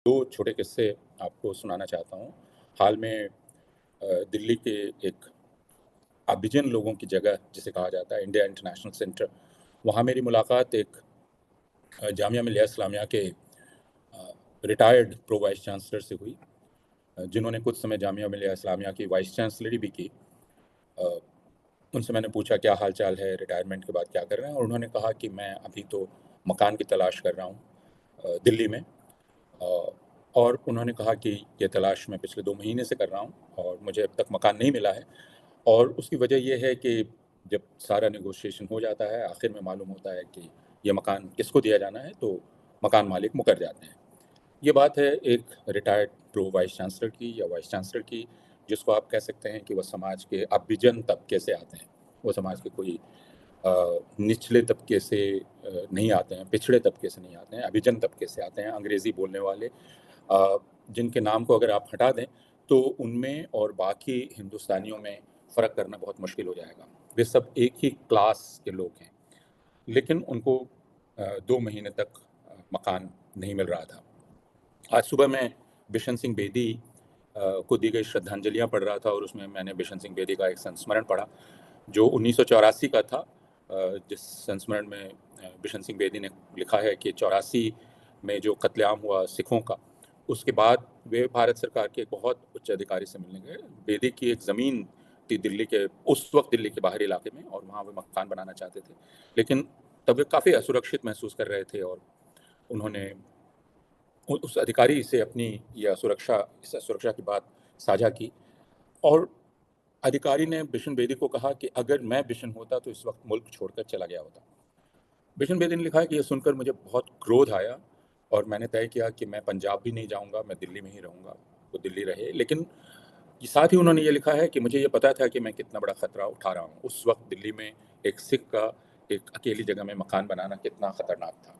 2 छोटे किस्से आपको सुनाना चाहता हूँ। हाल में दिल्ली के एक अभिजन लोगों की जगह जिसे कहा जाता है इंडिया इंटरनेशनल सेंटर, वहाँ मेरी मुलाकात एक जामिया मिलिया इस्लामिया के रिटायर्ड प्रो वाइस चांसलर से हुई, जिन्होंने कुछ समय जामिया मिलिया इस्लामिया की वाइस चांसलरी भी की। अ, उनसे मैंने पूछा क्या हाल-चाल है, रिटायरमेंट के बाद क्या कर रहे हैं? और उन्होंने कहा कि मैं अभी तो मकान की तलाश कर रहा हूँ दिल्ली में। अ, और उन्होंने कहा कि ये तलाश मैं पिछले 2 महीने से कर रहा हूँ और मुझे अब तक मकान नहीं मिला है। और उसकी वजह ये है कि जब सारा नेगोशिएशन हो जाता है, आखिर में मालूम होता है कि ये मकान किसको दिया जाना है, तो मकान मालिक मुकर जाते हैं। ये बात है एक रिटायर्ड प्रो वाइस चांसलर की या वाइस चांसलर की, जिसको आप कह सकते हैं कि वह समाज के अभिजन तबके से आते हैं। वो समाज के कोई निचले तबके से नहीं आते हैं, पिछड़े तबके से नहीं आते हैं, अभिजन तबके से आते हैं, अंग्रेज़ी बोलने वाले, जिनके नाम को अगर आप हटा दें, तो उनमें और बाकी हिंदुस्तानियों में फ़र्क करना बहुत मुश्किल हो जाएगा। वे सब एक ही क्लास के लोग हैं, लेकिन उनको 2 महीने तक मकान नहीं मिल रहा था। आज सुबह मैं बिशन सिंह बेदी को दी गई श्रद्धांजलियाँ पढ़ रहा था और उसमें मैंने बिशन सिंह बेदी का एक संस्मरण पढ़ा, जो 1984 का था। जिस संस्मरण में बिशन सिंह बेदी ने लिखा है कि 84 में जो कत्लेआम हुआ सिखों का, उसके बाद वे भारत सरकार के एक बहुत उच्च अधिकारी से मिलने गए। बेदी की एक ज़मीन थी दिल्ली के, उस वक़्त दिल्ली के बाहरी इलाके में, और वहाँ वे मकान बनाना चाहते थे। लेकिन तब वे काफ़ी असुरक्षित महसूस कर रहे थे और उन्होंने उस अधिकारी से अपनी यह सुरक्षा इस असुरक्षा की बात साझा की। और अधिकारी ने बिशन बेदी को कहा कि अगर मैं बिशन होता तो इस वक़्त मुल्क छोड़कर चला गया होता। बिशन बेदी ने लिखा है कि ये सुनकर मुझे बहुत क्रोध आया और मैंने तय किया कि मैं पंजाब भी नहीं जाऊँगा, मैं दिल्ली में ही रहूँगा। वो दिल्ली रहे, लेकिन साथ ही उन्होंने ये लिखा है कि मुझे ये पता था कि मैं कितना बड़ा खतरा उठा रहा हूँ। उस वक़्त दिल्ली में एक सिख का एक अकेली जगह में मकान बनाना कितना खतरनाक था।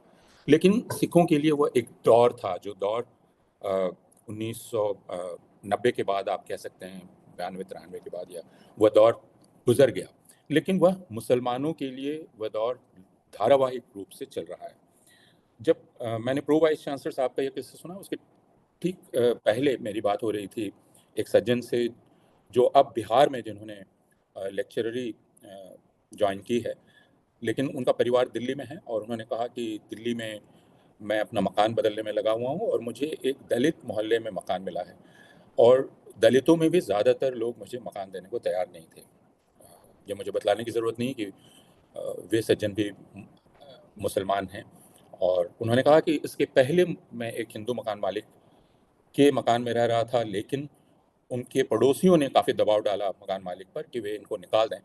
लेकिन सिखों के लिए वो एक दौर था, जो दौर 1990 के बाद आप कह सकते हैं, 92-93 के बाद, या वह दौर गुज़र गया। लेकिन वह मुसलमानों के लिए वह दौर धारावाहिक रूप से चल रहा है। जब मैंने प्रो वाइस चांसलर साहब का ये किस्सा सुना, उसके ठीक पहले मेरी बात हो रही थी एक सज्जन से, जो अब बिहार में, जिन्होंने लेक्चररी जॉइन की है, लेकिन उनका परिवार दिल्ली में है, और उन्होंने कहा कि दिल्ली में मैं अपना मकान बदलने में लगा हुआ हूँ और मुझे एक दलित मोहल्ले में मकान मिला है, और दलितों में भी ज़्यादातर लोग मुझे मकान देने को तैयार नहीं थे। ये मुझे बतलाने की ज़रूरत नहीं कि वे सज्जन भी मुसलमान हैं। और उन्होंने कहा कि इसके पहले मैं एक हिंदू मकान मालिक के मकान में रह रहा था, लेकिन उनके पड़ोसियों ने काफ़ी दबाव डाला मकान मालिक पर कि वे इनको निकाल दें,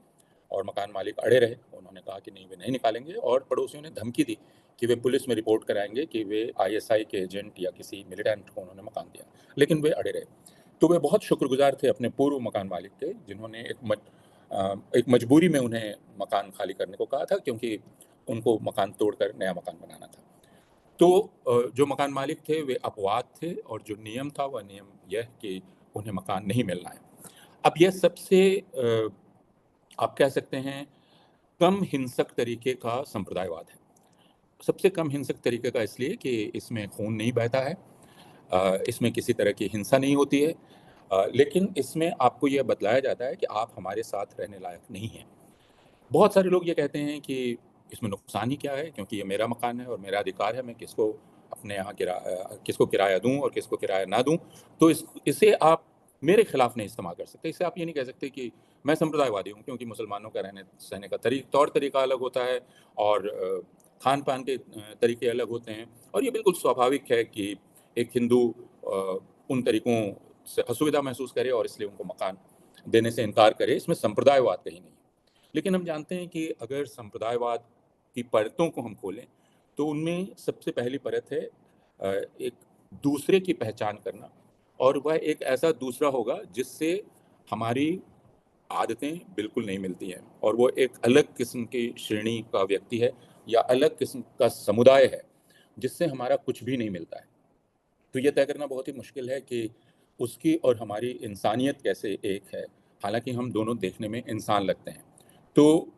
और मकान मालिक अड़े रहे। उन्होंने कहा कि नहीं, वे नहीं निकालेंगे, और पड़ोसियों ने धमकी दी कि वे पुलिस में रिपोर्ट कराएँगे कि वे आईएसआई के एजेंट या किसी मिलिटेंट को उन्होंने मकान दिया, लेकिन वे अड़े रहे। तो वे बहुत शुक्रगुज़ार थे अपने पूर्व मकान मालिक के, जिन्होंने एक मजबूरी में उन्हें मकान खाली करने को कहा था, क्योंकि उनको मकान तोड़कर नया मकान बनाना था। तो जो मकान मालिक थे वे अपवाद थे, और जो नियम था वह नियम यह कि उन्हें मकान नहीं मिलना है। अब यह सबसे आप कह सकते हैं कम हिंसक तरीके का संप्रदायवाद है। सबसे कम हिंसक तरीके का इसलिए कि इसमें खून नहीं बहता है, इसमें किसी तरह की हिंसा नहीं होती है, लेकिन इसमें आपको यह बतलाया जाता है कि आप हमारे साथ रहने लायक नहीं हैं। बहुत सारे लोग ये कहते हैं कि इसमें नुकसान ही क्या है, क्योंकि ये मेरा मकान है और मेरा अधिकार है, मैं किसको अपने यहाँ किसको किराया दूँ और किसको किराया ना दूँ। तो इसे आप मेरे खिलाफ नहीं इस्तेमाल कर सकते। इसे आप ये नहीं कह सकते कि मैं संप्रदायवादी हूँ, क्योंकि मुसलमानों का रहने सहने का तौर तरीका अलग होता है, और खान-पान के तरीके अलग होते हैं, और ये बिल्कुल स्वाभाविक है कि एक हिंदू उन तरीकों से असुविधा महसूस करे और इसलिए उनको मकान देने से इनकार करे। इसमें संप्रदायवाद कहीं नहीं है। लेकिन हम जानते हैं कि अगर संप्रदायवाद की परतों को हम खोलें, तो उनमें सबसे पहली परत है एक दूसरे की पहचान करना, और वह एक ऐसा दूसरा होगा जिससे हमारी आदतें बिल्कुल नहीं मिलती हैं, और वो एक अलग किस्म की श्रेणी का व्यक्ति है, या अलग किस्म का समुदाय है, जिससे हमारा कुछ भी नहीं मिलता है। तो ये तय करना बहुत ही मुश्किल है कि उसकी और हमारी इंसानियत कैसे एक है, हालाँकि हम दोनों देखने में इंसान लगते हैं। तो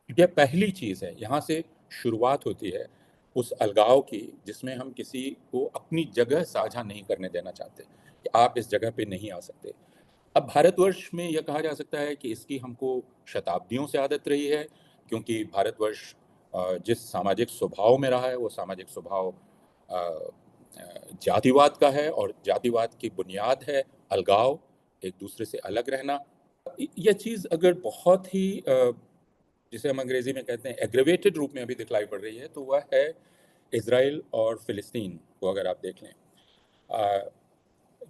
यह पहली चीज़ है, यहाँ से शुरुआत होती है उस अलगाव की जिसमें हम किसी को अपनी जगह साझा नहीं करने देना चाहते कि आप इस जगह पे नहीं आ सकते। अब भारतवर्ष में यह कहा जा सकता है कि इसकी हमको शताब्दियों से आदत रही है, क्योंकि भारतवर्ष जिस सामाजिक स्वभाव में रहा है वो सामाजिक स्वभाव जातिवाद का है, और जातिवाद की बुनियाद है अलगाव, एक दूसरे से अलग रहना। यह चीज़ अगर बहुत ही जिसे हम अंग्रेजी में कहते हैं एग्रेवेटेड रूप में अभी दिखलाई पड़ रही है, तो वह है इज़राइल और फ़िलिस्तीन को अगर आप देख लें।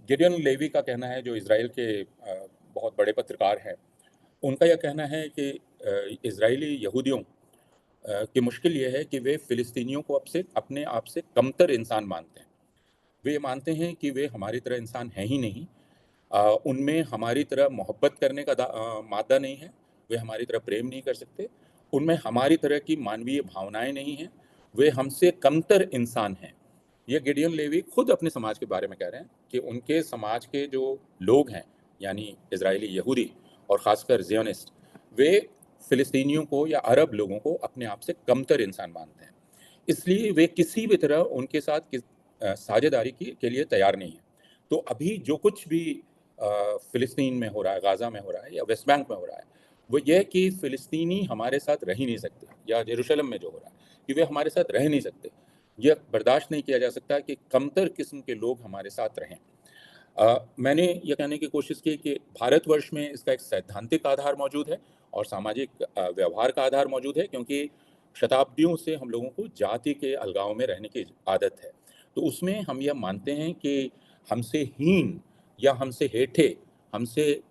गिडियन लेवी का कहना है, जो इज़राइल के बहुत बड़े पत्रकार हैं, उनका यह कहना है कि इज़राइली यहूदियों की मुश्किल ये है कि वे फ़िलिस्तीनियों को अपने आप से कमतर इंसान मानते हैं। वे मानते हैं कि वे हमारी तरह इंसान हैं ही नहीं, उनमें हमारी तरह मोहब्बत करने का मादा नहीं है, वे हमारी तरह प्रेम नहीं कर सकते, उनमें हमारी तरह की मानवीय भावनाएं नहीं हैं, वे हमसे कमतर इंसान हैं। ये गिडियन लेवी खुद अपने समाज के बारे में कह रहे हैं कि उनके समाज के जो लोग हैं, यानी इजरायली यहूदी और ख़ासकर ज़ियोनिस्ट, वे फ़िलिस्तीनियों को या अरब लोगों को अपने आप से कमतर इंसान मानते हैं। इसलिए वे किसी भी तरह उनके साथ साझेदारी के लिए तैयार नहीं है। तो अभी जो कुछ भी फ़िलिस्तीन में हो रहा है, गाज़ा में हो रहा है या वेस्ट बैंक में हो रहा है, वो ये कि फ़िलिस्तीनी हमारे साथ रह ही नहीं सकते, या यरूशलेम में जो हो रहा है कि वे हमारे साथ रह नहीं सकते। यह बर्दाश्त नहीं किया जा सकता कि कमतर किस्म के लोग हमारे साथ रहें। मैंने ये कहने की कोशिश की कि भारतवर्ष में इसका एक सैद्धांतिक आधार मौजूद है और सामाजिक व्यवहार का आधार मौजूद है, क्योंकि शताब्दियों से हम लोगों को जाति के अलगाव में रहने की आदत है। तो उसमें हम यह मानते हैं कि हमसे हीन या हमसे हेठे, हमसे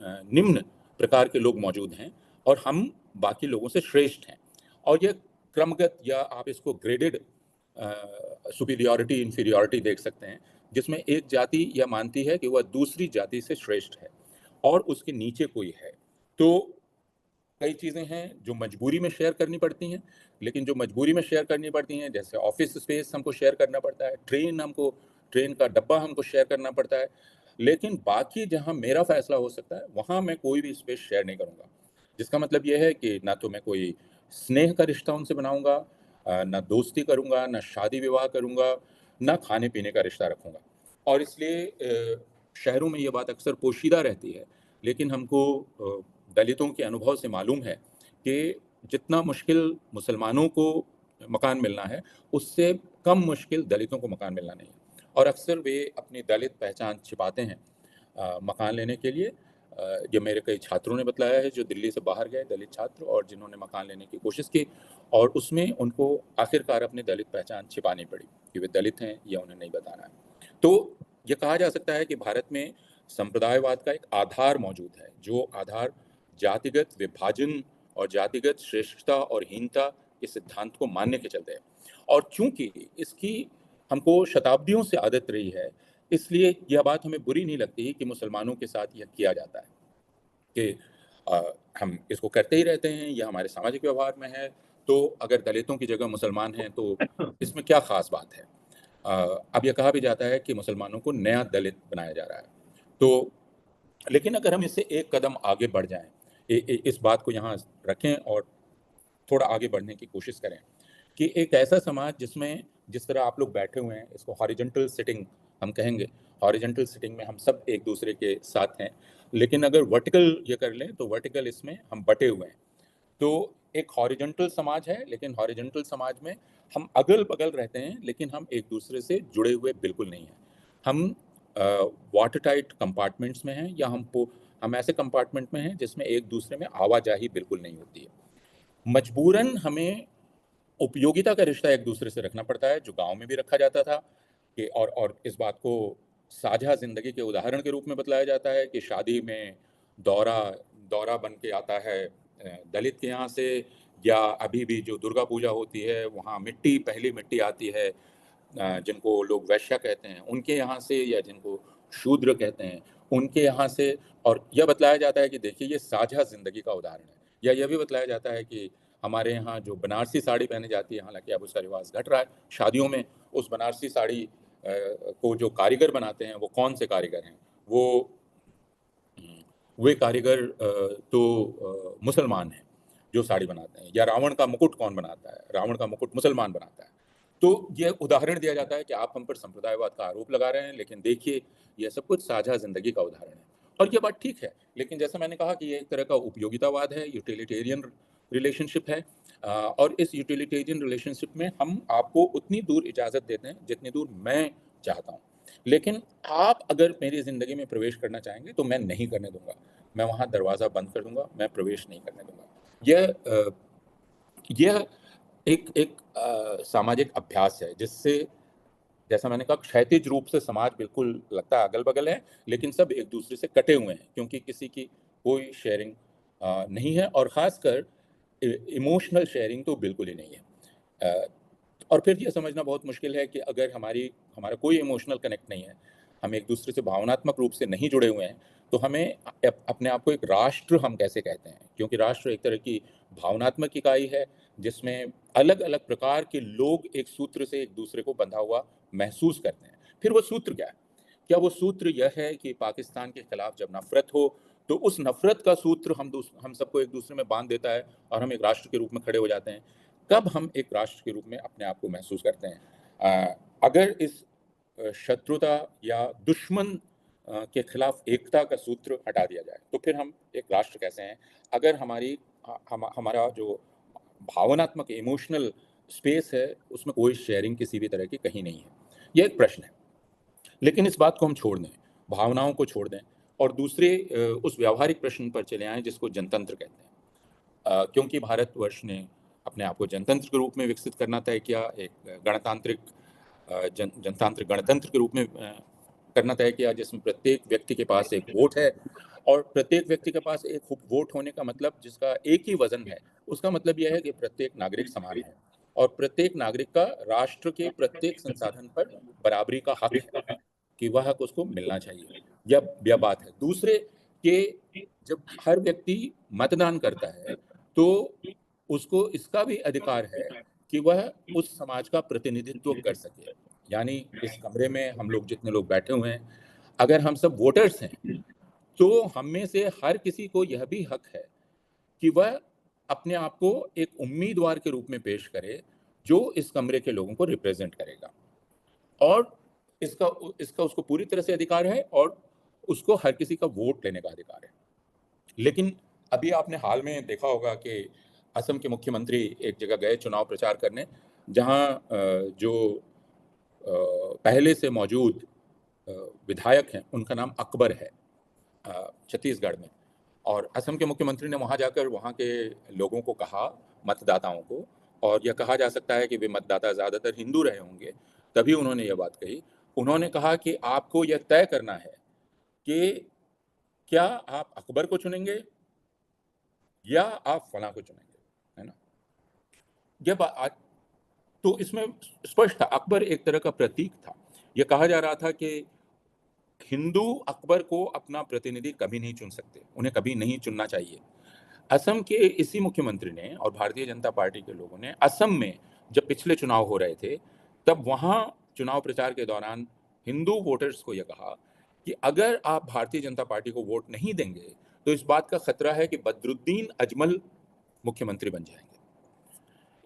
निम्न प्रकार के लोग मौजूद हैं और हम बाकी लोगों से श्रेष्ठ हैं। और यह क्रमगत, या आप इसको ग्रेडेड सुपीरियॉरिटी इंफीरियॉरिटी देख सकते हैं, जिसमें एक जाति यह मानती है कि वह दूसरी जाति से श्रेष्ठ है और उसके नीचे कोई है। तो कई चीज़ें हैं जो मजबूरी में शेयर करनी पड़ती हैं, लेकिन जो मजबूरी में शेयर करनी पड़ती हैं, जैसे ऑफ़िस स्पेस हमको शेयर करना पड़ता है, ट्रेन का डब्बा हमको शेयर करना पड़ता है, लेकिन बाकी जहाँ मेरा फ़ैसला हो सकता है, वहाँ मैं कोई भी स्पेस शेयर नहीं करूँगा। जिसका मतलब ये है कि ना तो मैं कोई स्नेह का रिश्ता उनसे बनाऊँगा, ना दोस्ती करूँगा, ना शादी-विवाह करूँगा, ना खाने-पीने का रिश्ता रखूँगा। और इसलिए शहरों में ये बात अक्सर पोशीदा रहती है, लेकिन हमको दलितों के अनुभव से मालूम है कि जितना मुश्किल मुसलमानों को मकान मिलना है, उससे कम मुश्किल दलितों को मकान मिलना नहीं है। और अक्सर वे अपनी दलित पहचान छिपाते हैं मकान लेने के लिए। ये मेरे कई छात्रों ने बतलाया है जो दिल्ली से बाहर गए, दलित छात्र, और जिन्होंने मकान लेने की कोशिश की, और उसमें उनको आखिरकार अपनी दलित पहचान छिपानी पड़ी कि वे दलित हैं, यह उन्हें नहीं बताना है। तो ये कहा जा सकता है कि भारत में संप्रदायवाद का एक आधार मौजूद है, जो आधार जातिगत विभाजन और जातिगत श्रेष्ठता और हीनता के सिद्धांत को मानने के चलते है। और चूंकि इसकी हमको शताब्दियों से आदत रही है, इसलिए यह बात हमें बुरी नहीं लगती कि मुसलमानों के साथ यह किया जाता है कि हम इसको करते ही रहते हैं, यह हमारे सामाजिक व्यवहार में है, तो अगर दलितों की जगह मुसलमान हैं तो इसमें क्या ख़ास बात है। अब यह कहा भी जाता है कि मुसलमानों को नया दलित बनाया जा रहा है। तो लेकिन अगर हम इससे एक कदम आगे बढ़ जाएँ, इस बात को यहाँ रखें और थोड़ा आगे बढ़ने की कोशिश करें कि एक ऐसा समाज जिसमें जिस तरह आप लोग बैठे हुए हैं, इसको हॉरिजॉन्टल सिटिंग हम कहेंगे। हॉरिजॉन्टल सिटिंग में हम सब एक दूसरे के साथ हैं, लेकिन अगर वर्टिकल ये कर लें तो वर्टिकल इसमें हम बटे हुए हैं। तो एक हॉरिजॉन्टल समाज है, लेकिन हॉरिजॉन्टल समाज में हम अगल-बगल रहते हैं, लेकिन हम एक दूसरे से जुड़े हुए बिल्कुल नहीं हैं। हम वाटर टाइट कंपार्टमेंट्स में हैं, या हम ऐसे कंपार्टमेंट में हैं जिसमें एक दूसरे में आवाजाही बिल्कुल नहीं होती है। मजबूरन हमें उपयोगिता का रिश्ता एक दूसरे से रखना पड़ता है, जो गाँव में भी रखा जाता था कि और इस बात को साझा ज़िंदगी के उदाहरण के रूप में बतलाया जाता है कि शादी में दौरा दौरा बन के आता है दलित के यहाँ से, या अभी भी जो दुर्गा पूजा होती है, वहाँ पहली मिट्टी आती है, जिनको लोग वैश्या कहते हैं, उनके यहाँ से, या जिनको शूद्र कहते हैं, उनके यहाँ से। और यह बतलाया जाता है कि देखिए ये साझा ज़िंदगी का उदाहरण है। या यह भी बतलाया जाता है कि हमारे यहाँ जो बनारसी साड़ी पहनी जाती है, हालाँकि अब उसका रिवाज घट रहा है शादियों में, उस बनारसी साड़ी को जो कारीगर बनाते हैं, वो कौन से कारीगर हैं? वे कारीगर मुसलमान हैं, जो साड़ी बनाते हैं। या रावण का मुकुट कौन बनाता है? रावण का मुकुट मुसलमान बनाता है। तो ये उदाहरण दिया जाता है कि आप हम पर संप्रदायवाद का आरोप लगा रहे हैं, लेकिन देखिए यह सब कुछ साझा ज़िंदगी का उदाहरण है। और ये बात ठीक है, लेकिन जैसा मैंने कहा कि ये एक तरह का उपयोगितावाद है, यूटिलिटेरियन रिलेशनशिप है। और इस यूटिलिटेरियन रिलेशनशिप में हम आपको उतनी दूर इजाज़त देते हैं, जितनी दूर मैं चाहता हूँ। लेकिन आप अगर मेरी ज़िंदगी में प्रवेश करना चाहेंगे, तो मैं नहीं करने दूँगा। मैं वहाँ दरवाज़ा बंद कर दूँगा, मैं प्रवेश नहीं करने दूँगा। यह एक एक सामाजिक अभ्यास है, जिससे जैसा मैंने कहा क्षैतिज रूप से समाज बिल्कुल लगता है अगल-बगल है, लेकिन सब एक-दूसरे से कटे हुए हैं, क्योंकि किसी की कोई शेयरिंग नहीं है, और ख़ासकर इमोशनल शेयरिंग तो बिल्कुल ही नहीं है। अ, और फिर ये समझना बहुत मुश्किल है कि अगर हमारा कोई इमोशनल कनेक्ट नहीं है, हम एक-दूसरे से भावनात्मक रूप से नहीं जुड़े हुए हैं, तो हमें अपने आप को एक राष्ट्र हम कैसे कहते हैं? क्योंकि राष्ट्र एक तरह की भावनात्मक इकाई है, जिसमें अलग-अलग प्रकार के लोग एक सूत्र से एक-दूसरे को बंधा हुआ महसूस करते हैं। फिर वो सूत्र क्या है? क्या वो सूत्र यह है कि पाकिस्तान के खिलाफ जब नफ़रत हो, तो उस नफ़रत का सूत्र हम सबको एक-दूसरे में बाँध देता है और हम एक राष्ट्र के रूप में खड़े हो जाते हैं? कब हम एक राष्ट्र के रूप में अपने आप को महसूस करते हैं? अगर इस शत्रुता या दुश्मन के खिलाफ एकता का सूत्र हटा दिया जाए, तो फिर हम एक राष्ट्र कैसे हैं? अगर हमारा जो भावनात्मक इमोशनल स्पेस है, उसमें कोई शेयरिंग किसी भी तरह की कहीं नहीं है। ये एक प्रश्न है। लेकिन इस बात को हम छोड़ दें, भावनाओं को छोड़ दें और दूसरे उस व्यावहारिक प्रश्न पर चले आएँ जिसको जनतंत्र कहते हैं। क्योंकि भारतवर्ष ने अपने आप को जनतंत्र के रूप में विकसित करना तय किया, एक गणतांत्रिक जनतांत्रिक गणतंत्र के रूप में करना तय किया, जिसमें प्रत्येक व्यक्ति के पास एक वोट है, और प्रत्येक व्यक्ति के पास एक वोट होने का मतलब, जिसका एक ही वज़न है, उसका मतलब यह है कि प्रत्येक नागरिक समान है और प्रत्येक नागरिक का राष्ट्र के प्रत्येक संसाधन पर बराबरी का हक है, कि वह हक उसको मिलना चाहिए। यह बात है। दूसरे कि जब हर व्यक्ति मतदान करता है, तो उसको इसका भी अधिकार है कि वह उस समाज का प्रतिनिधित्व कर सके। यानी इस कमरे में हम लोग जितने लोग बैठे हुए हैं, अगर हम सब वोटर्स हैं, तो हम में से हर किसी को यह भी हक है कि वह अपने आप को एक उम्मीदवार के रूप में पेश करे, जो इस कमरे के लोगों को रिप्रेज़ेंट करेगा। और इसका उसको पूरी तरह से अधिकार है, और उसको हर किसी का वोट लेने का अधिकार है। लेकिन अभी आपने हाल में देखा होगा कि असम के मुख्यमंत्री एक जगह गए चुनाव प्रचार करने, जहाँ जो पहले से मौजूद अ, विधायक हैं, उनका नाम अकबर है, छत्तीसगढ़ में। और असम के मुख्यमंत्री ने वहाँ जाकर वहाँ के लोगों को कहा, मतदाताओं को, और यह कहा जा सकता है कि वे मतदाता ज़्यादातर हिंदू रहे होंगे, तभी उन्होंने यह बात कही। उन्होंने कहा कि आपको यह तय करना है कि क्या आप अकबर को चुनेंगे या आप फलाँ को चुनेंगे, है ना? ये बा आज तो इसमें स्पष्ट था, अकबर एक तरह का प्रतीक था। ये कहा जा रहा था कि हिंदू अकबर को अपना प्रतिनिधि कभी नहीं चुन सकते, उन्हें कभी नहीं चुनना चाहिए। असम के इसी मुख्यमंत्री ने और भारतीय जनता पार्टी के लोगों ने असम में जब पिछले चुनाव हो रहे थे, तब वहाँ चुनाव प्रचार के दौरान हिंदू वोटर्स को यह कहा कि अगर आप भारतीय जनता पार्टी को वोट नहीं देंगे, तो इस बात का खतरा है कि बदरुद्दीन अजमल मुख्यमंत्री बन जाएँगे।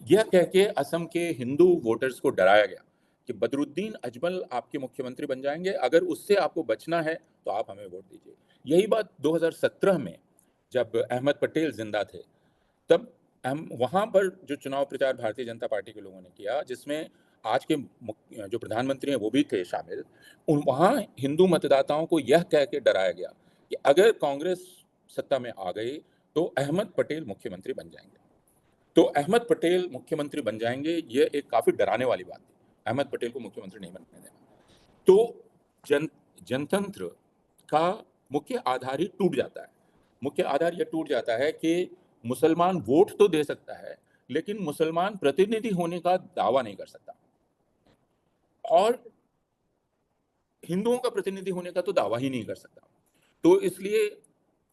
यह कह के असम के हिंदू वोटर्स को डराया गया कि बदरुद्दीन अजमल आपके मुख्यमंत्री बन जाएँगे, अगर उससे आपको बचना है, तो आप हमें वोट दीजिए। यही बात 2017 में जब अहमद पटेल ज़िंदा थे, तब हम वहाँ पर जो चुनाव प्रचार भारतीय जनता पार्टी के लोगों ने किया, जिसमें आज के जो प्रधानमंत्री हैं वो भी थे शामिल, उन वहाँ हिंदू मतदाताओं को यह कह के डराया गया कि अगर कांग्रेस सत्ता में आ गई, तो अहमद पटेल मुख्यमंत्री बन जाएँगे। तो अहमद पटेल मुख्यमंत्री बन जाएँगे, ये एक काफ़ी डराने वाली बात थी। अहमद पटेल को मुख्यमंत्री नहीं बनने देना। तो जन जनतंत्र का मुख्य आधार ही टूट जाता है। मुख्य आधार ये टूट जाता है कि मुसलमान वोट तो दे सकता है, लेकिन मुसलमान प्रतिनिधि होने का दावा नहीं कर सकता, और हिंदुओं का प्रतिनिधि होने का तो दावा ही नहीं कर सकता। तो इसलिए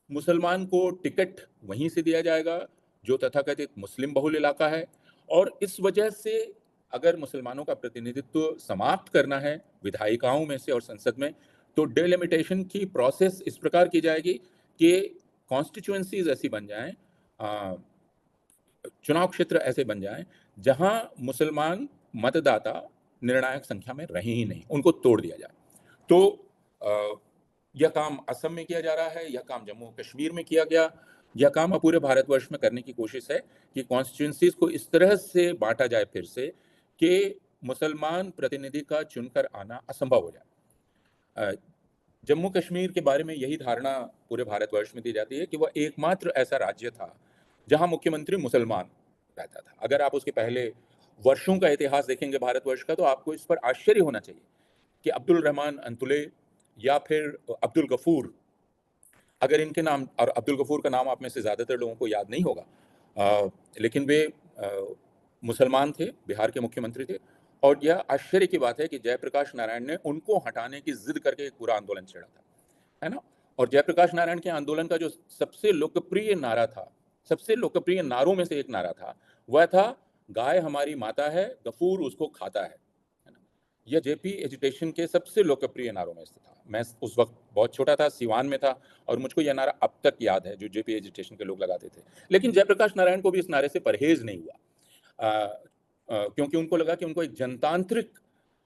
मुसलमान को टिकट वहीं से दिया जाएगा, जो तथाकथित मुस्लिम बहुल इलाका है, और इस वजह से अगर मुसलमानों का प्रतिनिधित्व समाप्त करना है विधायिकाओं में से और संसद में, तो डिलिमिटेशन की प्रोसेस इस प्रकार की जाएगी कि कॉन्स्टिट्यूएंसीज़ ऐसी बन जाएँ, चुनाव क्षेत्र ऐसे बन जाएँ, जहाँ मुसलमान मतदाता निर्णायक संख्या में रहे ही नहीं, उनको तोड़ दिया जाए। तो यह काम असम में किया जा रहा है, यह काम जम्मू कश्मीर में किया गया, यह काम अब पूरे भारतवर्ष में करने की कोशिश है कि कॉन्स्टिट्यूंसीज को इस तरह से बांटा जाए फिर से कि मुसलमान प्रतिनिधि का चुनकर आना असंभव हो जाए। जम्मू कश्मीर के बारे में यही धारणा पूरे भारतवर्ष में दी जाती है कि वह एकमात्र ऐसा राज्य था जहां मुख्यमंत्री मुसलमान रहता था। अगर आप उसके पहले वर्षों का इतिहास देखेंगे भारतवर्ष का, तो आपको इस पर आश्चर्य होना चाहिए कि अब्दुल रहमान अंतुले या फिर अब्दुल गफूर, अगर इनके नाम, और अब्दुल गफूर का नाम आप में से ज़्यादातर लोगों को याद नहीं होगा, लेकिन वे मुसलमान थे, बिहार के मुख्यमंत्री थे। और यह आश्चर्य की बात है कि जयप्रकाश नारायण ने उनको हटाने की जिद करके एक पूरा आंदोलन छेड़ा था, है ना। और जयप्रकाश नारायण के आंदोलन का जो सबसे लोकप्रिय नारा था, सबसे लोकप्रिय नारों में से एक नारा था, वह था गाय हमारी माता है, गफूर उसको खाता है ना। यह जेपी एजुटेशन के सबसे लोकप्रिय नारों में से था। मैं उस वक्त बहुत छोटा था, सिवान में था, और मुझको यह नारा अब तक याद है जो जेपी एजुटेशन के लोग लगाते थे। लेकिन जयप्रकाश नारायण को भी इस नारे से परहेज नहीं हुआ, क्योंकि उनको लगा कि उनको एक जनतांत्रिक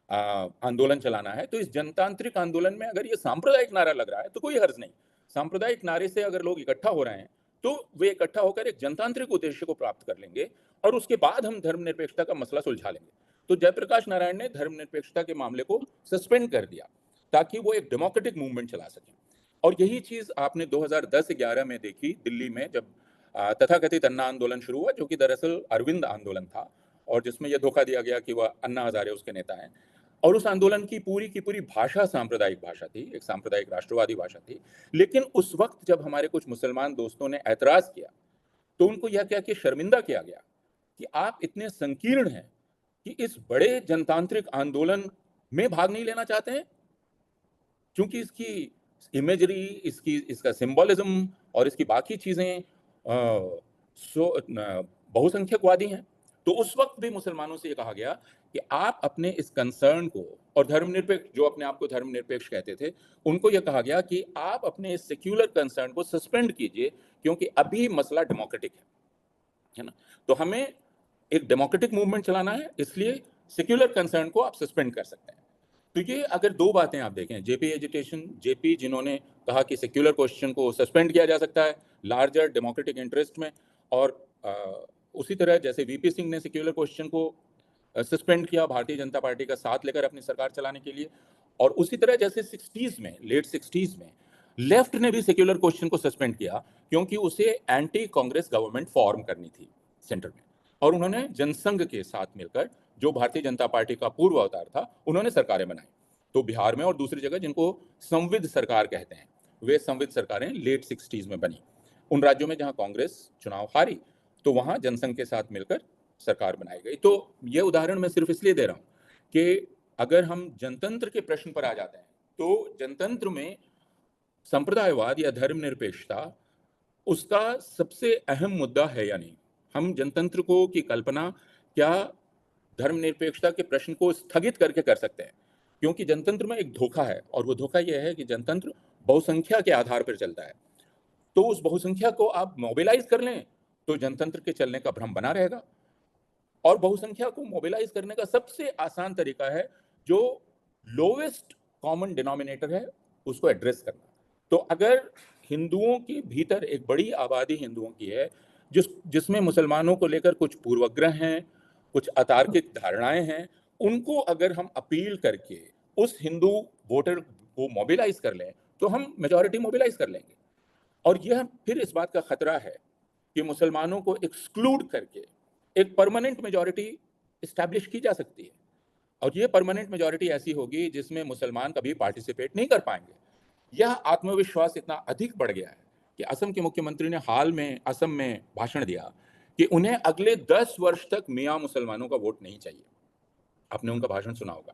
आंदोलन चलाना है। तो इस जनतांत्रिक आंदोलन में अगर ये सांप्रदायिक नारा लग रहा है तो कोई हर्ज नहीं। सांप्रदायिक नारे से अगर लोग इकट्ठा हो रहे हैं तो वे इकट्ठा होकर एक जनतांत्रिक उद्देश्य को प्राप्त कर लेंगे, और उसके बाद हम धर्मनिरपेक्षता का मसला सुलझा लेंगे। तो जयप्रकाश नारायण ने धर्मनिरपेक्षता के मामले को सस्पेंड कर दिया ताकि वो एक डेमोक्रेटिक मूवमेंट चला सके। और यही चीज आपने 2010-11 में देखी दिल्ली में, जब तथाकथित अन्ना आंदोलन शुरू हुआ, जो कि दरअसल अरविंद आंदोलन था, और जिसमें यह धोखा दिया गया कि वह अन्ना हजारे उसके नेता हैं। और उस आंदोलन की पूरी भाषा सांप्रदायिक भाषा थी, एक सांप्रदायिक राष्ट्रवादी भाषा थी। लेकिन उस वक्त जब हमारे कुछ मुसलमान दोस्तों ने ऐतराज किया तो उनको यह कह के शर्मिंदा किया गया कि आप इतने संकीर्ण हैं कि इस बड़े जनतांत्रिक आंदोलन में भाग नहीं लेना चाहते हैं, क्योंकि इसकी इमेजरी, इसका सिंबॉलिज्म और इसकी बाकी चीजें बहुसंख्यकवादी हैं। तो उस वक्त भी मुसलमानों से ये कहा गया कि आप अपने इस कंसर्न को, और धर्मनिरपेक्ष, जो अपने आप को धर्मनिरपेक्ष कहते थे, उनको यह कहा गया कि आप अपने इस सेक्युलर कंसर्न को सस्पेंड कीजिए, क्योंकि अभी मसला डेमोक्रेटिक है ना। तो हमें एक डेमोक्रेटिक मूवमेंट चलाना है, इसलिए सेक्युलर कंसर्न को आप सस्पेंड कर सकते हैं। तो ये अगर दो बातें आप देखें, जेपी एजुटेशन, जेपी जिन्होंने कहा कि सेक्युलर क्वेश्चन को सस्पेंड किया जा सकता है लार्जर डेमोक्रेटिक इंटरेस्ट में, और उसी तरह जैसे वीपी सिंह ने सेक्युलर क्वेश्चन को सस्पेंड किया भारतीय जनता पार्टी का साथ लेकर अपनी सरकार चलाने के लिए, और उसी तरह जैसे 60s में, लेट 60s में लेफ्ट ने भी सेक्युलर क्वेश्चन को सस्पेंड किया, क्योंकि उसे एंटी कांग्रेस गवर्नमेंट फॉर्म करनी थी सेंटर में, और उन्होंने जनसंघ के साथ मिलकर, जो भारतीय जनता पार्टी का पूर्व अवतार था, उन्होंने सरकारें बनाई। तो बिहार में और दूसरी जगह जिनको संविद सरकार कहते हैं, वे संविद सरकारें लेट 60s में बनी। उन राज्यों में जहां कांग्रेस चुनाव हारी, तो वहां जनसंघ के साथ मिलकर सरकार बनाई गई। तो यह उदाहरण मैं सिर्फ इसलिए दे रहा हूं कि अगर हम जनतंत्र के प्रश्न पर आ जाते हैं, तो जनतंत्र में संप्रदायवाद या धर्मनिरपेक्षता उसका सबसे अहम मुद्दा है या नहीं। हम जनतंत्र को की कल्पना क्या धर्मनिरपेक्षता के प्रश्न को स्थगित करके कर सकते हैं, क्योंकि जनतंत्र में एक धोखा है, और वो धोखा यह है कि जनतंत्र बहुसंख्या के आधार पर चलता है। तो उस बहुसंख्या को आप मोबिलाइज कर लें तो जनतंत्र के चलने का भ्रम बना रहेगा। और बहुसंख्या को मोबिलाइज करने का सबसे आसान तरीका है जो लोवेस्ट कॉमन डिनोमिनेटर है उसको एड्रेस करना। तो अगर हिंदुओं के भीतर एक बड़ी आबादी हिंदुओं की है जिसमें मुसलमानों को लेकर कुछ पूर्वग्रह हैं, कुछ अतार्किक धारणाएं हैं, उनको अगर हम अपील करके उस हिंदू वोटर को मोबिलाइज कर लें तो हम मेजॉरिटी मोबिलाइज कर लेंगे। और यह फिर इस बात का खतरा है कि मुसलमानों को एक्सक्लूड करके एक परमानेंट मेजॉरिटी इस्टेब्लिश की जा सकती है, और ये परमानेंट मेजॉरिटी ऐसी होगी जिसमें मुसलमान कभी पार्टिसिपेट नहीं कर पाएंगे। यह आत्मविश्वास इतना अधिक बढ़ गया है कि असम के मुख्यमंत्री ने हाल में असम में भाषण दिया कि उन्हें अगले 10 वर्ष तक मियाँ मुसलमानों का वोट नहीं चाहिए। आपने उनका भाषण सुना होगा।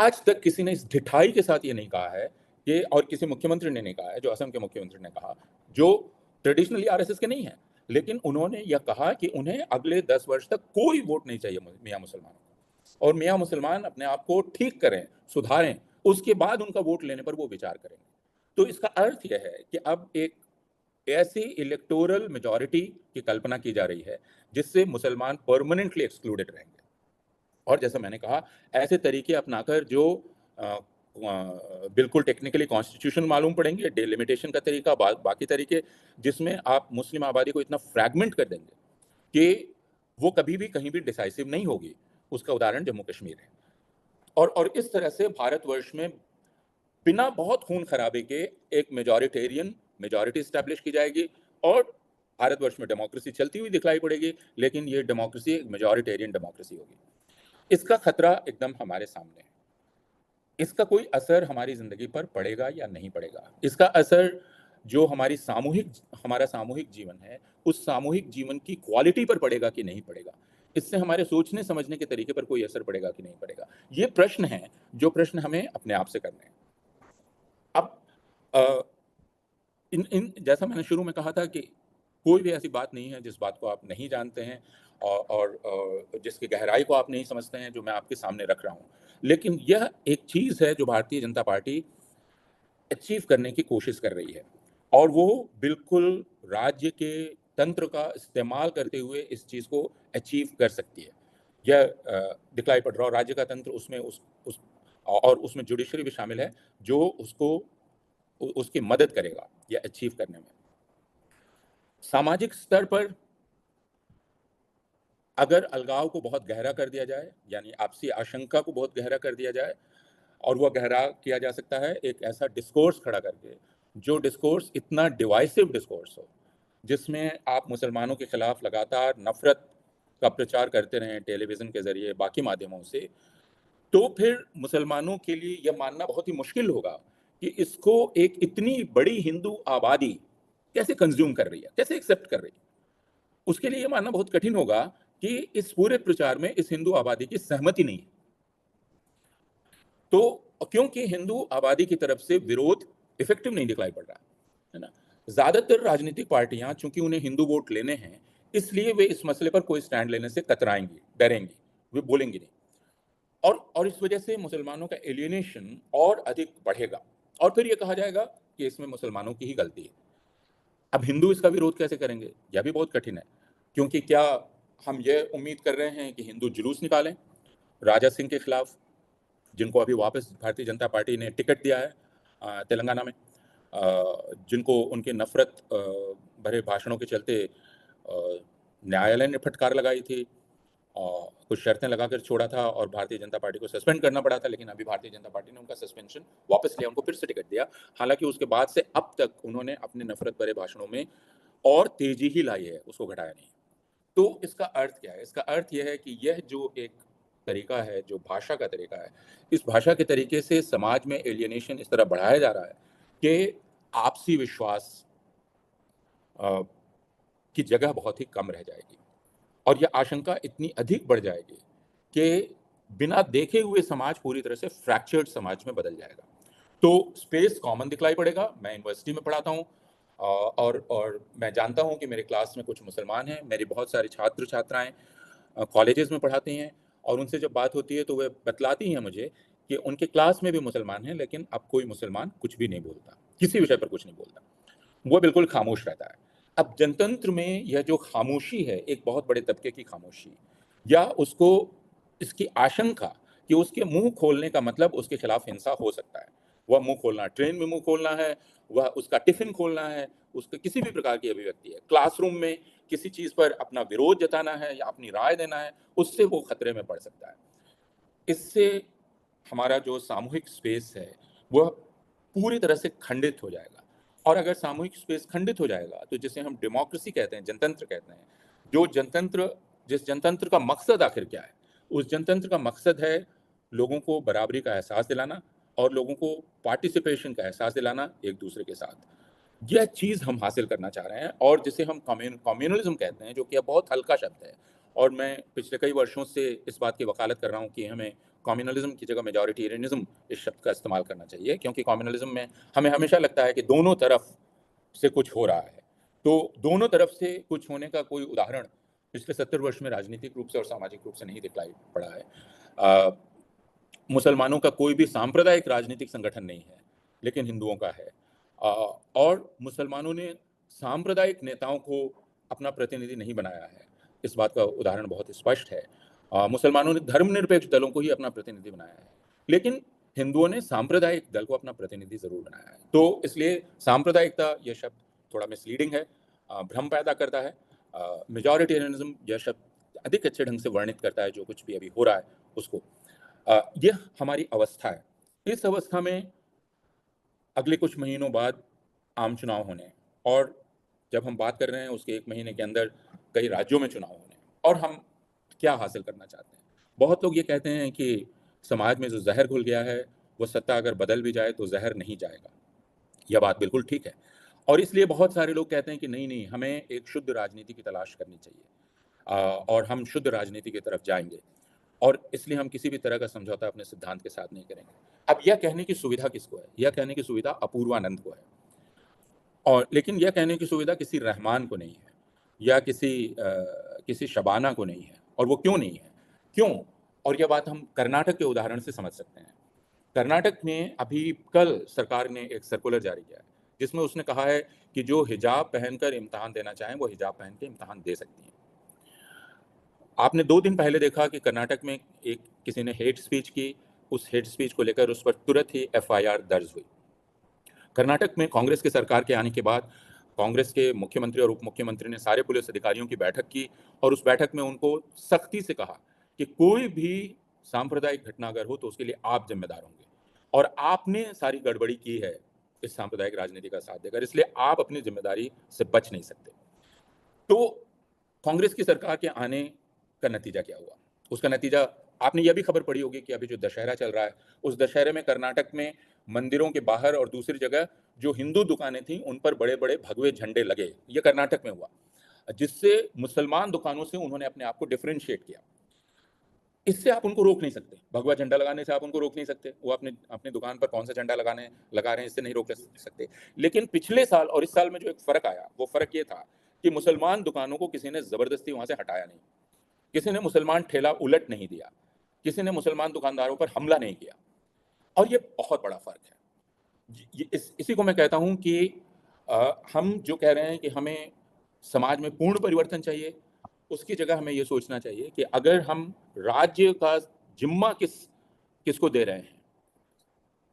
आज तक किसी ने इस ढिठाई के साथ ये नहीं कहा है कि, और किसी मुख्यमंत्री ने नहीं कहा है, जो असम के मुख्यमंत्री ने कहा, जो ट्रेडिशनली आरएसएस के नहीं है, लेकिन उन्होंने यह कहा कि उन्हें अगले 10 वर्ष तक कोई वोट नहीं चाहिए मियाँ मुसलमानों को, और मियाँ मुसलमान अपने आप को ठीक करें, सुधारें, उसके बाद उनका वोट लेने पर वो विचार करेंगे। तो इसका अर्थ यह है कि अब एक ऐसी इलेक्टोरल मेजॉरिटी की कल्पना की जा रही है जिससे मुसलमान परमानेंटली एक्सक्लूडेड रहेंगे। और जैसा मैंने कहा, ऐसे तरीके अपनाकर जो बिल्कुल टेक्निकली कॉन्स्टिट्यूशन मालूम पड़ेंगे, डिलिमिटेशन का तरीका, बाकी तरीके, जिसमें आप मुस्लिम आबादी को इतना फ्रैगमेंट कर देंगे कि वो कभी भी कहीं भी डिसाइसिव नहीं होगी। उसका उदाहरण जम्मू कश्मीर है। और इस तरह से भारतवर्ष में बिना बहुत खून खराबे के एक मेजॉरिटी स्टैब्लिश की जाएगी और भारतवर्ष में डेमोक्रेसी चलती हुई दिखलाई पड़ेगी, लेकिन ये डेमोक्रेसी एक मेजॉरिटेरियन डेमोक्रेसी होगी। इसका खतरा एकदम हमारे सामने है। इसका कोई असर हमारी ज़िंदगी पर पड़ेगा या नहीं पड़ेगा? इसका असर जो हमारा सामूहिक जीवन है, उस सामूहिक जीवन की क्वालिटी पर पड़ेगा कि नहीं पड़ेगा? इससे हमारे सोचने समझने के तरीके पर कोई असर पड़ेगा कि नहीं पड़ेगा? ये प्रश्न हैं, जो प्रश्न हमें अपने आप से करने हैं। अब अ, इन इन जैसा मैंने शुरू में कहा था कि कोई भी ऐसी बात नहीं है जिस बात को आप नहीं जानते हैं और जिसकी गहराई को आप नहीं समझते हैं, जो मैं आपके सामने रख रहा हूँ। लेकिन यह एक चीज़ है जो भारतीय जनता पार्टी अचीव करने की कोशिश कर रही है और वो बिल्कुल राज्य के तंत्र का इस्तेमाल करते हुए इस चीज़ को अचीव कर सकती है। यह दिखलाई पड़ रहा है और राज्य का तंत्र उसमें उस और उसमें जुडिशरी भी शामिल है, जो उसकी मदद करेगा यह अचीव करने में। सामाजिक स्तर पर अगर अलगाव को बहुत गहरा कर दिया जाए, यानी आपसी आशंका को बहुत गहरा कर दिया जाए, और वह गहरा किया जा सकता है एक ऐसा डिस्कोर्स खड़ा करके, जो डिस्कोर्स इतना डिवाइसिव डिस्कोर्स हो, जिसमें आप मुसलमानों के खिलाफ लगातार नफरत का प्रचार करते रहें टेलीविज़न के ज़रिए, बाकी माध्यमों से, तो फिर मुसलमानों के लिए यह मानना बहुत ही मुश्किल होगा कि इसको एक इतनी बड़ी हिंदू आबादी कैसे कंज़्यूम कर रही है, कैसे एक्सेप्ट कर रही है। उसके लिए ये मानना बहुत कठिन होगा कि इस पूरे प्रचार में इस हिंदू आबादी की सहमति नहीं है। तो क्योंकि हिंदू आबादी की तरफ से विरोध इफेक्टिव नहीं दिखलाई पड़ रहा है ना। ज्यादातर राजनीतिक पार्टियां, चूंकि उन्हें हिंदू वोट लेने हैं, इसलिए वे इस मसले पर कोई स्टैंड लेने से कतराएंगी, डरेंगी, वे बोलेंगी नहीं। और इस वजह से मुसलमानों का एलियनेशन और अधिक बढ़ेगा और फिर यह कहा जाएगा कि इसमें मुसलमानों की ही गलती है। अब हिंदू इसका विरोध कैसे करेंगे, यह भी बहुत कठिन है, क्योंकि क्या हम ये उम्मीद कर रहे हैं कि हिंदू जुलूस निकालें राजा सिंह के खिलाफ, जिनको अभी वापस भारतीय जनता पार्टी ने टिकट दिया है तेलंगाना में, जिनको उनके नफरत भरे भाषणों के चलते न्यायालय ने फटकार लगाई थी और कुछ शर्तें लगाकर छोड़ा था और भारतीय जनता पार्टी को सस्पेंड करना पड़ा था, लेकिन अभी भारतीय जनता पार्टी ने उनका सस्पेंशन वापस लिया, उनको फिर से टिकट दिया। हालांकि उसके बाद से अब तक उन्होंने अपने नफरत भरे भाषणों में और तेजी ही लाई है, उसको घटाया नहीं। तो इसका अर्थ क्या है? इसका अर्थ यह है कि यह जो एक तरीका है, जो भाषा का तरीका है, इस भाषा के तरीके से समाज में एलियनेशन इस तरह बढ़ाया जा रहा है कि आपसी विश्वास की जगह बहुत ही कम रह जाएगी और यह आशंका इतनी अधिक बढ़ जाएगी कि बिना देखे हुए समाज पूरी तरह से फ्रैक्चर्ड समाज में बदल जाएगा। तो स्पेस कॉमन दिखलाई पड़ेगा। मैं यूनिवर्सिटी में पढ़ाता हूँ और मैं जानता हूँ कि मेरे क्लास में कुछ मुसलमान हैं, मेरे बहुत सारे छात्र छात्राएं कॉलेजेस में पढ़ाती हैं और उनसे जब बात होती है तो वे बतलाती हैं मुझे कि उनके क्लास में भी मुसलमान हैं, लेकिन अब कोई मुसलमान कुछ भी नहीं बोलता, किसी विषय पर कुछ नहीं बोलता, वो बिल्कुल खामोश रहता है। अब जनतंत्र में यह जो खामोशी है, एक बहुत बड़े तबके की खामोशी, या उसको इसकी आशंका कि उसके मुंह खोलने का मतलब उसके खिलाफ हिंसा हो सकता है। वह मुंह खोलना, ट्रेन में मुंह खोलना है, वह उसका टिफिन खोलना है, उसके किसी भी प्रकार की अभिव्यक्ति है, क्लासरूम में किसी चीज पर अपना विरोध जताना है या अपनी राय देना है, उससे वो खतरे में पड़ सकता है। इससे हमारा जो सामूहिक स्पेस है वह पूरी तरह से खंडित हो जाएगा। और अगर सामूहिक स्पेस खंडित हो जाएगा तो जिसे हम डेमोक्रेसी कहते हैं, जनतंत्र कहते हैं, जो जनतंत्र जिस जनतंत्र का मकसद आखिर क्या है, उस जनतंत्र का मकसद है लोगों को बराबरी का एहसास दिलाना और लोगों को पार्टिसिपेशन का एहसास दिलाना एक दूसरे के साथ। यह चीज़ हम हासिल करना चाह रहे हैं और जिसे हम कम्युनलिज्म कहते हैं, जो कि अब बहुत हल्का शब्द है और मैं पिछले कई वर्षों से इस बात की वकालत कर रहा हूँ कि हमें कम्युनलिज्म की जगह मेजॉरिटेरियनिज्म इस शब्द का इस्तेमाल करना चाहिए, क्योंकि कम्युनलिज्म में हमें हमेशा लगता है कि दोनों तरफ से कुछ हो रहा है। तो दोनों तरफ से कुछ होने का कोई उदाहरण पिछले 70 वर्ष में राजनीतिक रूप से और सामाजिक रूप से नहीं दिखलाई पड़ा है। मुसलमानों का कोई भी सांप्रदायिक राजनीतिक संगठन नहीं है, लेकिन हिंदुओं का है। और मुसलमानों ने सांप्रदायिक नेताओं को अपना प्रतिनिधि नहीं बनाया है। इस बात का उदाहरण बहुत स्पष्ट है। मुसलमानों ने धर्मनिरपेक्ष दलों को ही अपना प्रतिनिधि बनाया है, लेकिन हिंदुओं ने सांप्रदायिक दल को अपना प्रतिनिधि ज़रूर बनाया है। तो इसलिए सांप्रदायिकता ये शब्द थोड़ा मिसलीडिंग है, भ्रम पैदा करता है। मेजॉरिटेरियनिज़्म यह शब्द अधिक अच्छे ढंग से वर्णित करता है जो कुछ भी अभी हो रहा है उसको। ये हमारी अवस्था है। इस अवस्था में अगले कुछ महीनों बाद आम चुनाव होने हैं, और जब हम बात कर रहे हैं उसके 1 महीने के अंदर कई राज्यों में चुनाव होने हैं, और हम क्या हासिल करना चाहते हैं। बहुत लोग ये कहते हैं कि समाज में जो जहर घुल गया है वो सत्ता अगर बदल भी जाए तो जहर नहीं जाएगा। यह बात बिल्कुल ठीक है, और इसलिए बहुत सारे लोग कहते हैं कि नहीं नहीं, हमें एक शुद्ध राजनीति की तलाश करनी चाहिए, और हम शुद्ध राजनीति की तरफ जाएंगे, और इसलिए हम किसी भी तरह का समझौता अपने सिद्धांत के साथ नहीं करेंगे। अब यह कहने की सुविधा किसको है? यह कहने की सुविधा अपूर्वानंद को है, और लेकिन यह कहने की सुविधा किसी रहमान को नहीं है, या किसी शबाना को नहीं है। और वो क्यों नहीं है? क्यों? और यह बात हम कर्नाटक के उदाहरण से समझ सकते हैं। कर्नाटक में अभी कल सरकार ने एक सर्कुलर जारी किया है, जिसमें उसने कहा है कि जो हिजाब पहनकर इम्तिहान देना चाहें, वो हिजाब पहन के इम्तिहान दे सकती हैं। आपने 2 दिन पहले देखा कि कर्नाटक में एक किसी ने हेट स्पीच की, उस हेट स्पीच को लेकर उस पर तुरंत ही एफआईआर दर्ज हुई। कर्नाटक में कांग्रेस की सरकार के आने के बाद कांग्रेस के मुख्यमंत्री और उप मुख्यमंत्री ने सारे पुलिस अधिकारियों की बैठक की, और उस बैठक में उनको सख्ती से कहा कि कोई भी सांप्रदायिक घटना अगर हो तो उसके लिए आप जिम्मेदार होंगे, और आपने सारी गड़बड़ी की है इस सांप्रदायिक राजनीति का साथ देकर, इसलिए आप अपनी जिम्मेदारी से बच नहीं सकते। तो कांग्रेस की सरकार के आने का नतीजा क्या हुआ? उसका नतीजा आपने यह भी खबर पड़ी होगी कि अभी जो दशहरा चल रहा है, उस दशहरे में कर्नाटक में मंदिरों के बाहर और दूसरी जगह जो हिंदू दुकानें थीं, उन पर बड़े-बड़े भगवे झंडे लगे। ये कर्नाटक में हुआ, जिससे मुसलमान दुकानों से उन्होंने अपने आप को डिफरेंशिएट किया। इससे आप उनको रोक नहीं सकते। भगवा झंडा लगाने से आप उनको रोक नहीं सकते। वो अपने अपनी दुकान पर कौन-सा झंडा लगा रहे हैं, इससे नहीं रोक सकते। लेकिन पिछले साल और इस साल में जो एक फ़र्क आया, वो फ़र्क ये था कि मुसलमान दुकानों को किसी ने ज़बरदस्ती वहाँ से हटाया नहीं। किसी ने मुसलमान ठेला उलट नहीं दिया। किसी ने मुसलमान दुकानदारों पर हमला नहीं किया, और ये बहुत बड़ा फ़र्क है। ये इसी को मैं कहता हूँ कि हम जो कह रहे हैं कि हमें समाज में पूर्ण परिवर्तन चाहिए, उसकी जगह हमें ये सोचना चाहिए कि अगर हम राज्य का ज़िम्मा किसको दे रहे हैं,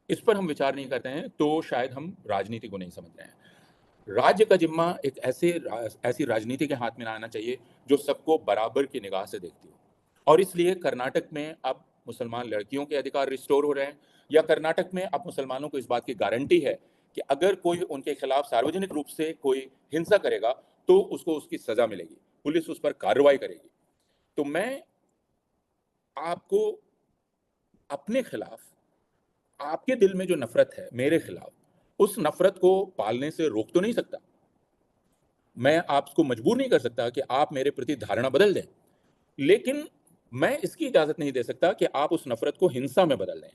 इस पर हम विचार नहीं करते हैं, तो शायद हम राजनीति को नहीं समझ रहे हैं। राज्य का ज़िम्मा एक ऐसी राजनीति के हाथ में ना आना चाहिए, जो सबको बराबर की निगाह से देखती हो। और इसलिए कर्नाटक में अब मुसलमान लड़कियों के अधिकार रिस्टोर हो रहे हैं, या कर्नाटक में अब मुसलमानों को इस बात की गारंटी है कि अगर कोई उनके खिलाफ सार्वजनिक रूप से कोई हिंसा करेगा, तो उसको उसकी सज़ा मिलेगी, पुलिस उस पर कार्रवाई करेगी। तो मैं आपको अपने खिलाफ, आपके दिल में जो नफ़रत है मेरे खिलाफ, उस नफ़रत को पालने से रोक तो नहीं सकता। मैं आपको मजबूर नहीं कर सकता कि आप मेरे प्रति धारणा बदल दें, लेकिन मैं इसकी इजाज़त नहीं दे सकता कि आप उस नफ़रत को हिंसा में बदल दें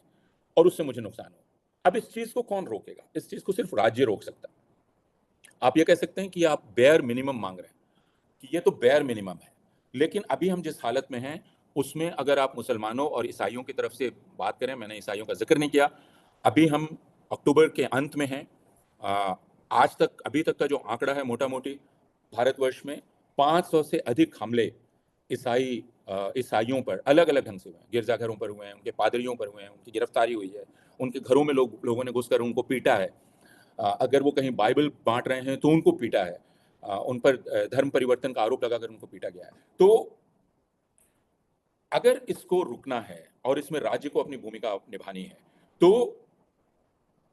और उससे मुझे नुकसान हो। अब इस चीज़ को कौन रोकेगा? इस चीज़ को सिर्फ़ राज्य रोक सकता है। आप ये कह सकते हैं कि आप बेयर मिनिमम माँग रहे हैं, कि ये तो बेयर मिनिमम है। लेकिन अभी हम जिस हालत में हैं, उसमें अगर आप मुसलमानों और ईसाइयों की तरफ से बात करें, मैंने ईसाइयों का ज़िक्र नहीं किया। अभी हम अक्टूबर के अंत में हैं। आज तक अभी तक का जो आंकड़ा है मोटा-मोटी, भारतवर्ष में 500 से अधिक हमले ईसाइयों पर अलग-अलग ढंग से हुए हैं। गिरजाघरों पर हुए हैं, उनके पादरियों पर हुए हैं, उनकी गिरफ्तारी हुई है, उनके घरों में लोगों ने घुसकर उनको पीटा है। अगर वो कहीं बाइबल बाँट रहे हैं तो उनको पीटा है। उन पर धर्म परिवर्तन का आरोप लगाकर उनको पीटा गया है। तो अगर इसको रुकना है और इसमें राज्य को अपनी भूमिका निभानी है, तो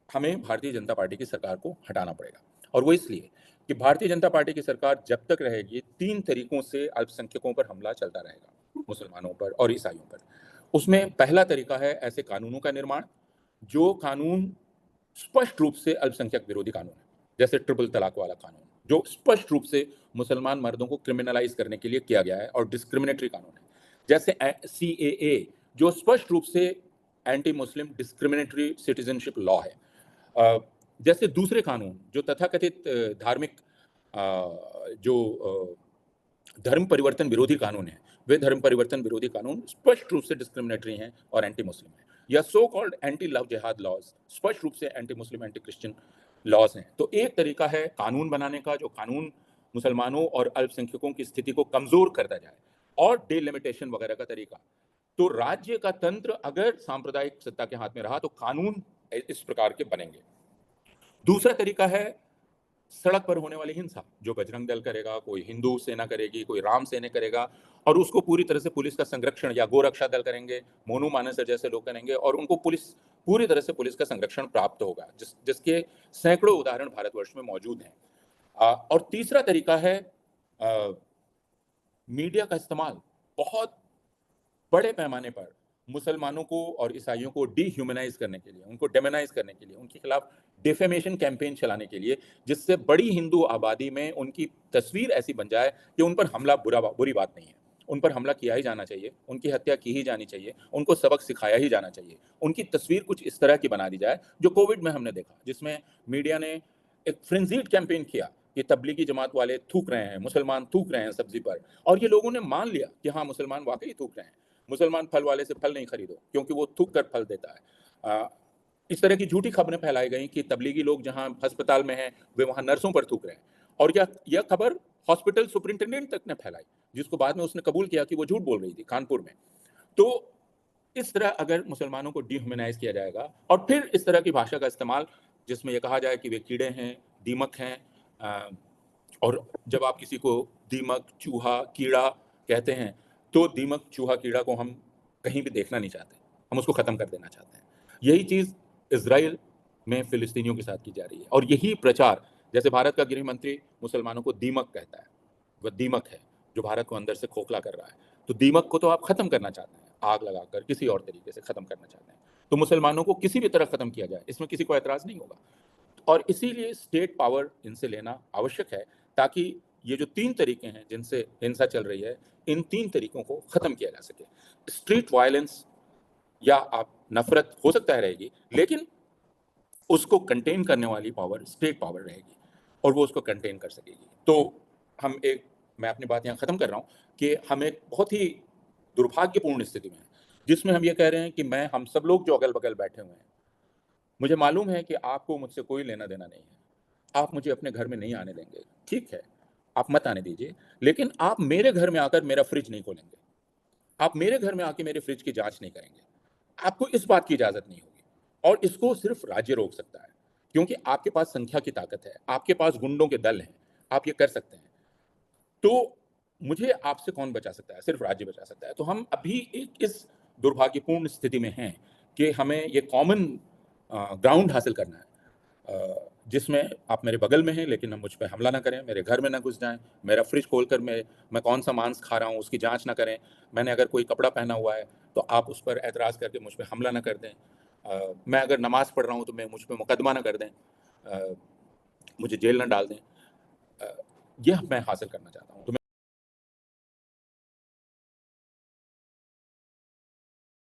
हमें भारतीय जनता पार्टी की सरकार को हटाना पड़ेगा। और वो इसलिए कि भारतीय जनता पार्टी की सरकार जब तक रहेगी, 3 तरीकों से अल्पसंख्यकों पर हमला चलता रहेगा, मुसलमानों पर और ईसाइयों पर। उसमें पहला तरीका है ऐसे कानूनों का निर्माण, जो कानून स्पष्ट रूप से अल्पसंख्यक विरोधी कानून है। जैसे ट्रिपल तलाक वाला कानून, जो स्पष्ट रूप से मुसलमान मर्दों को क्रिमिनलाइज़ करने के लिए किया गया है और डिस्क्रिमिनेटरी कानून है। जैसे सीएए, जो स्पष्ट रूप से एंटी मुस्लिम डिस्क्रिमिनेटरी सिटीज़नशिप लॉ है। जैसे दूसरे कानून जो तथाकथित धार्मिक जो धर्म परिवर्तन विरोधी कानून हैं, वे धर्म परिवर्तन विरोधी कानून स्पष्ट रूप से डिस्क्रिमिनेटरी हैं और एंटी मुस्लिम हैं। या so called anti love jihad laws स्पष्ट रूप से anti Muslim, anti Christian laws हैं। तो एक तरीका है कानून बनाने का, जो कानून मुसलमानों और अल्पसंख्यकों की स्थिति को कमज़ोर करता जाए, और डिलिमिटेशन वगैरह का तरीका। तो राज्य का तंत्र अगर सांप्रदायिक सत्ता के हाथ में रहा तो कानून इस प्रकार के बनेंगे। दूसरा तरीका है सड़क पर होने वाली हिंसा, जो बजरंग दल करेगा, कोई हिंदू सेना करेगी, कोई राम सेना करेगा, और उसको पूरी तरह से पुलिस का संरक्षण, या गोरक्षा दल करेंगे, मोनू मानस जैसे लोग करेंगे, और उनको पुलिस पूरी तरह से पुलिस का संरक्षण प्राप्त होगा, जिसके सैकड़ों उदाहरण भारतवर्ष में मौजूद हैं। और तीसरा तरीका है मीडिया का इस्तेमाल बहुत बड़े पैमाने पर मुसलमानों को और ईसाइयों को डीह्यूमनाइज करने के लिए, उनको डेमोनाइज करने के लिए, उनके खिलाफ डिफेमेशन कैंपेन चलाने के लिए, जिससे बड़ी हिंदू आबादी में उनकी तस्वीर ऐसी बन जाए कि उन पर हमला बुरी बात नहीं है, उन पर हमला किया ही जाना चाहिए, उनकी हत्या की ही जानी चाहिए, उनको सबक सिखाया ही जाना चाहिए। उनकी तस्वीर कुछ इस तरह की बना दी जाए जो कोविड में हमने देखा, जिसमें मीडिया ने एक फ्रेंजीड कैंपेन किया कि तबलीगी जमात वाले थूक रहे हैं, मुसलमान थूक रहे हैं सब्जी पर, और ये लोगों ने मान लिया कि हाँ, मुसलमान वाकई थूक रहे हैं, मुसलमान फल वाले से फल नहीं खरीदो क्योंकि वो थूक कर फल देता है। इस तरह की झूठी खबरें फैलाई गई कि तबलीगी लोग जहां अस्पताल में हैं वे वहां नर्सों पर थूक रहे हैं, और यह खबर हॉस्पिटल सुपरिंटेंडेंट तक ने फैलाई, जिसको बाद में उसने कबूल किया कि वो झूठ बोल रही थी कानपुर में। तो इस तरह अगर मुसलमानों को डिह्यूमनाइज किया जाएगा, और फिर इस तरह की भाषा का इस्तेमाल जिसमें यह कहा जाए कि वे कीड़े हैं, दीमक हैं, और जब आप किसी को दीमक, चूहा, कीड़ा कहते हैं, तो दीमक, चूहा, कीड़ा को हम कहीं भी देखना नहीं चाहते, हम उसको खत्म कर देना चाहते हैं। यही चीज इजराइल में फिलिस्तीनियों के साथ की जा रही है, और यही प्रचार, जैसे भारत का गृह मंत्री मुसलमानों को दीमक कहता है, वह दीमक है जो भारत को अंदर से खोखला कर रहा है। तो दीमक को तो आप खत्म करना चाहते हैं, आग लगाकर किसी और तरीके से खत्म करना चाहते हैं, तो मुसलमानों को किसी भी तरह खत्म किया जाए, इसमें किसी को एतराज नहीं होगा। और इसीलिए स्टेट पावर इनसे लेना आवश्यक है, ताकि ये जो 3 तरीके हैं जिनसे हिंसा चल रही है, इन 3 तरीकों को खत्म किया जा सके। स्ट्रीट वायलेंस या आप नफरत हो सकता है रहेगी, लेकिन उसको कंटेन करने वाली पावर स्टेट पावर रहेगी, और वो उसको कंटेन कर सकेगी। तो मैं अपनी बात यहाँ खत्म कर रहा हूँ कि हम एक बहुत ही दुर्भाग्यपूर्ण स्थिति में हैं, जिसमें हम ये कह रहे हैं कि हम सब लोग जो अगल-बगल बैठे हुए हैं, मुझे मालूम है कि आपको मुझसे कोई लेना-देना नहीं है। आप मुझे अपने घर में नहीं आने देंगे, ठीक है, आप मत आने दीजिए, लेकिन आप मेरे घर में आकर मेरा फ्रिज नहीं खोलेंगे। आप मेरे घर में आके मेरे फ्रिज की जाँच नहीं करेंगे। आपको इस बात की इजाज़त नहीं होगी, और इसको सिर्फ़ राज्य रोक सकता है, क्योंकि आपके पास संख्या की ताकत है, आपके पास गुंडों के दल हैं, आप ये कर सकते हैं। तो मुझे आपसे कौन बचा सकता है? सिर्फ़ राज्य बचा सकता है। तो हम अभी एक इस दुर्भाग्यपूर्ण स्थिति में हैं कि हमें ये कॉमन ग्राउंड हासिल करना है, जिसमें आप मेरे बगल में हैं, लेकिन आप मुझ पे हमला ना करें, मेरे घर में ना घुस जाएँ, मेरा फ्रिज खोलकर मैं कौन-सा मांस खा रहा हूँ उसकी जाँच ना करें, मैंने अगर कोई कपड़ा पहना हुआ है तो आप उस पर ऐतराज़ करके मुझ पे हमला ना कर दें। मैं अगर नमाज़ पढ़ रहा हूँ तो मुझ पे मुकदमा ना कर दें, मुझे जेल ना डाल दें। यह मैं हासिल करना चाहता हूँ। तो